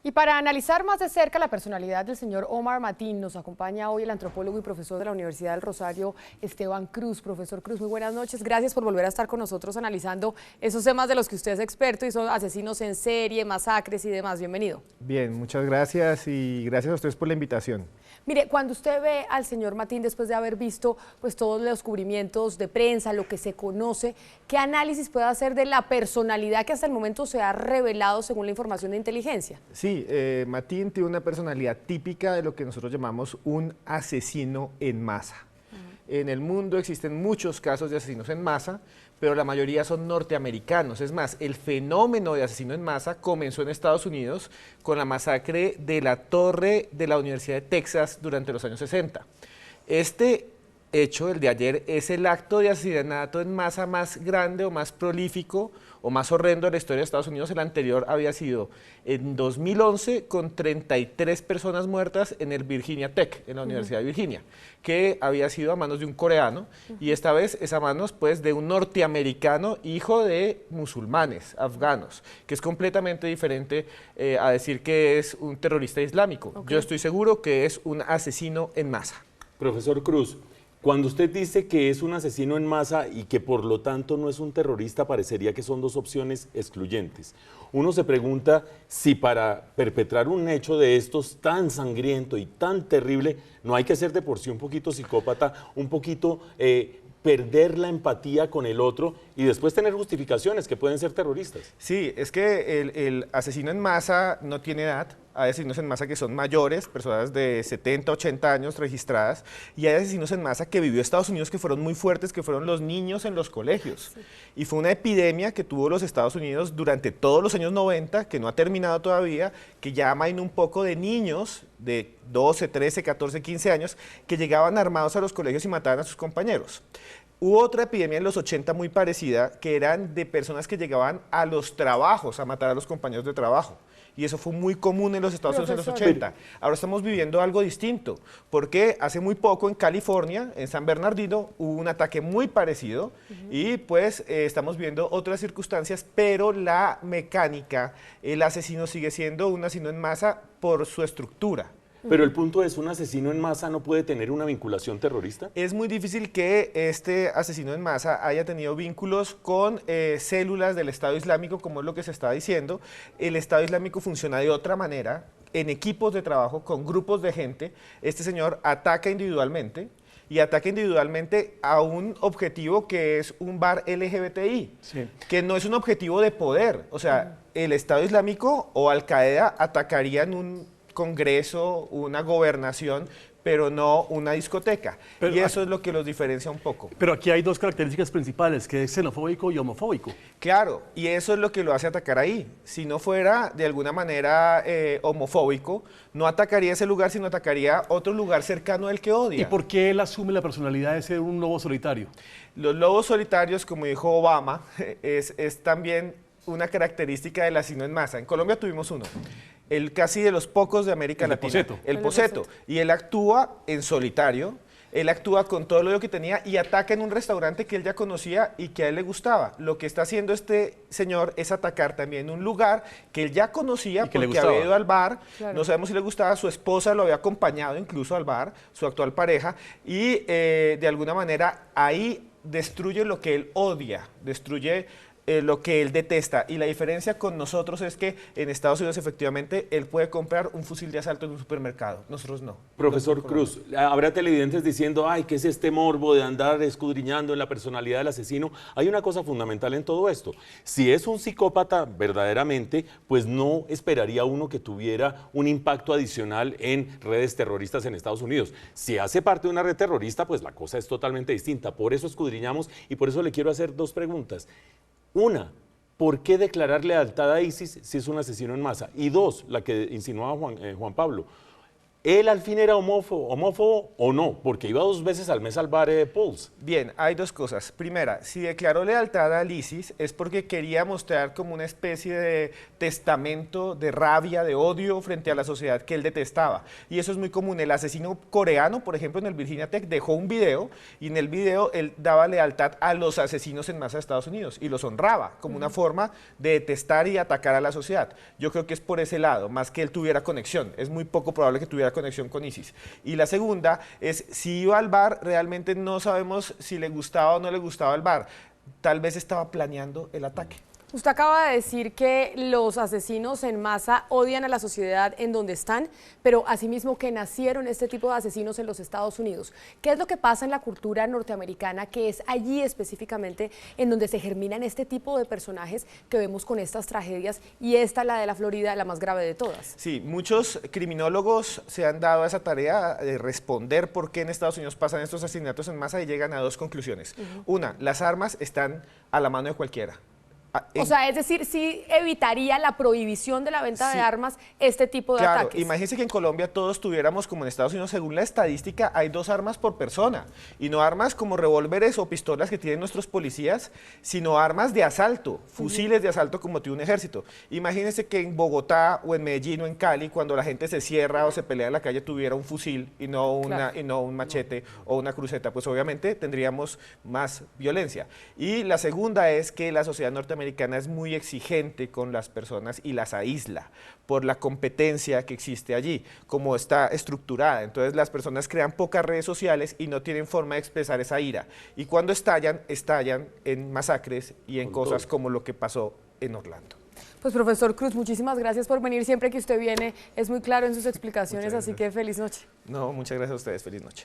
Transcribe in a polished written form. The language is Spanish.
Y para analizar más de cerca la personalidad del señor Omar Mateen, nos acompaña hoy el antropólogo y profesor de la Universidad del Rosario, Esteban Cruz. Profesor Cruz, muy buenas noches. Gracias por volver a estar con nosotros analizando esos temas de los que usted es experto y son asesinos en serie, masacres y demás. Bienvenido. Bien, muchas gracias y gracias a ustedes por la invitación. Mire, cuando usted ve al señor Mateen, después de haber visto pues todos los cubrimientos de prensa, lo que se conoce, ¿qué análisis puede hacer de la personalidad que hasta el momento se ha revelado según la información de inteligencia? Sí, Mateen tiene una personalidad típica de lo que nosotros llamamos un asesino en masa. En el mundo existen muchos casos de asesinos en masa, pero la mayoría son norteamericanos. Es más, el fenómeno de asesino en masa comenzó en Estados Unidos con la masacre de la Torre de la Universidad de Texas durante los años 60. Este hecho, el de ayer, es el acto de asesinato en masa más grande o más prolífico o más horrendo de la historia de Estados Unidos. El anterior había sido en 2011 con 33 personas muertas en el Virginia Tech, en la Universidad de Virginia, que había sido a manos de un coreano y esta vez es a manos pues de un norteamericano hijo de musulmanes, afganos, que es completamente diferente a decir que es un terrorista islámico. Yo estoy seguro que es un asesino en masa. Profesor Cruz, cuando usted dice que es un asesino en masa y que por lo tanto no es un terrorista, parecería que son dos opciones excluyentes. Uno se pregunta si para perpetrar un hecho de estos tan sangriento y tan terrible, no hay que ser de por sí un poquito psicópata, un poquito perder la empatía con el otro y después tener justificaciones que pueden ser terroristas. Sí, es que el asesino en masa no tiene edad. Hay asesinos en masa que son mayores, personas de 70, 80 años registradas, y hay asesinos en masa que vivió Estados Unidos que fueron muy fuertes, que fueron los niños en los colegios. Sí. Y fue una epidemia que tuvo los Estados Unidos durante todos los años 90, que no ha terminado todavía, que ya amaina un poco de niños de 12, 13, 14, 15 años, que llegaban armados a los colegios y mataban a sus compañeros. Hubo otra epidemia en los 80 muy parecida, que eran de personas que llegaban a los trabajos a matar a los compañeros de trabajo. Y eso fue muy común en los Estados Unidos en los 80. Ahora estamos viviendo algo distinto, porque hace muy poco en California, en San Bernardino, hubo un ataque muy parecido y pues estamos viendo otras circunstancias, pero la mecánica, el asesino sigue siendo un asesino en masa por su estructura. Pero el punto es, ¿un asesino en masa no puede tener una vinculación terrorista? Es muy difícil que este asesino en masa haya tenido vínculos con células del Estado Islámico, como es lo que se está diciendo. El Estado Islámico funciona de otra manera, en equipos de trabajo, con grupos de gente. Este señor ataca individualmente y ataca individualmente a un objetivo que es un bar LGBTI, que no es un objetivo de poder. O sea, el Estado Islámico o Al-Qaeda atacarían un Congreso, una gobernación, pero no una discoteca. Y eso es lo que los diferencia un poco. Pero aquí hay dos características principales, que es xenofóbico y homofóbico. Claro, y eso es lo que lo hace atacar ahí. Si no fuera de alguna manera homofóbico, no atacaría ese lugar, sino atacaría otro lugar cercano al que odia. ¿Y por qué él asume la personalidad de ser un lobo solitario? Los lobos solitarios, como dijo Obama, es también una característica del asesino en masa. En Colombia tuvimos uno. El casi de los pocos de América Latina. El Poseto. Y él actúa en solitario, él actúa con todo lo que tenía y ataca en un restaurante que él ya conocía y que a él le gustaba. Lo que está haciendo este señor es atacar también un lugar que él ya conocía porque había ido al bar, no sabemos si le gustaba, su esposa lo había acompañado incluso al bar, su actual pareja, y de alguna manera ahí destruye lo que él odia, destruye lo que él detesta. Y la diferencia con nosotros es que en Estados Unidos efectivamente él puede comprar un fusil de asalto en un supermercado, nosotros no. Profesor Cruz, habrá televidentes diciendo, ay, ¿qué es este morbo de andar escudriñando en la personalidad del asesino? Hay una cosa fundamental en todo esto. Si es un psicópata verdaderamente, pues no esperaría uno que tuviera un impacto adicional en redes terroristas en Estados Unidos. Si hace parte de una red terrorista, pues la cosa es totalmente distinta. Por eso escudriñamos y por eso le quiero hacer dos preguntas. Una, ¿por qué declarar lealtad a ISIS si es un asesino en masa? Y dos, la que insinuaba Juan Pablo, ¿Él al fin era homófobo o no? Porque iba 2 veces al mes al bar Pulse. Bien, hay dos cosas. Primera, si declaró lealtad al ISIS es porque quería mostrar como una especie de testamento de rabia, de odio frente a la sociedad que él detestaba. Y eso es muy común. El asesino coreano, por ejemplo, en el Virginia Tech dejó un video y en el video él daba lealtad a los asesinos en masa de Estados Unidos y los honraba como una forma de detestar y atacar a la sociedad. Yo creo que es por ese lado, más que él tuviera conexión. Es muy poco probable que tuviera conexión con ISIS. Y la segunda es, si iba al bar, realmente no sabemos si le gustaba o no le gustaba el bar. Tal vez estaba planeando el ataque. Usted acaba de decir que los asesinos en masa odian a la sociedad en donde están, pero asimismo que nacieron este tipo de asesinos en los Estados Unidos. ¿Qué es lo que pasa en la cultura norteamericana, que es allí específicamente en donde se germinan este tipo de personajes que vemos con estas tragedias, y esta, la de la Florida, la más grave de todas? Sí, muchos criminólogos se han dado a esa tarea de responder por qué en Estados Unidos pasan estos asesinatos en masa y llegan a dos conclusiones. Una, las armas están a la mano de cualquiera. O sea, es decir, sí evitaría la prohibición de la venta de armas este tipo de Claro, ataques. imagínense que en Colombia todos tuviéramos, como en Estados Unidos, según la estadística, hay 2 armas por persona. Y no armas como revólveres o pistolas que tienen nuestros policías, sino armas de asalto, fusiles de asalto como tiene un ejército. Imagínense que en Bogotá o en Medellín o en Cali, cuando la gente se cierra o se pelea en la calle, tuviera un fusil y no un machete o una cruceta. Pues obviamente tendríamos más violencia. Y la segunda es que la sociedad norteamericana es muy exigente con las personas y las aísla por la competencia que existe allí, como está estructurada. Entonces las personas crean pocas redes sociales y no tienen forma de expresar esa ira. Y cuando estallan en masacres y en cosas como lo que pasó en Orlando. Pues profesor Cruz, muchísimas gracias por venir. Siempre que usted viene es muy claro en sus explicaciones, así que feliz noche. No, muchas gracias a ustedes. Feliz noche.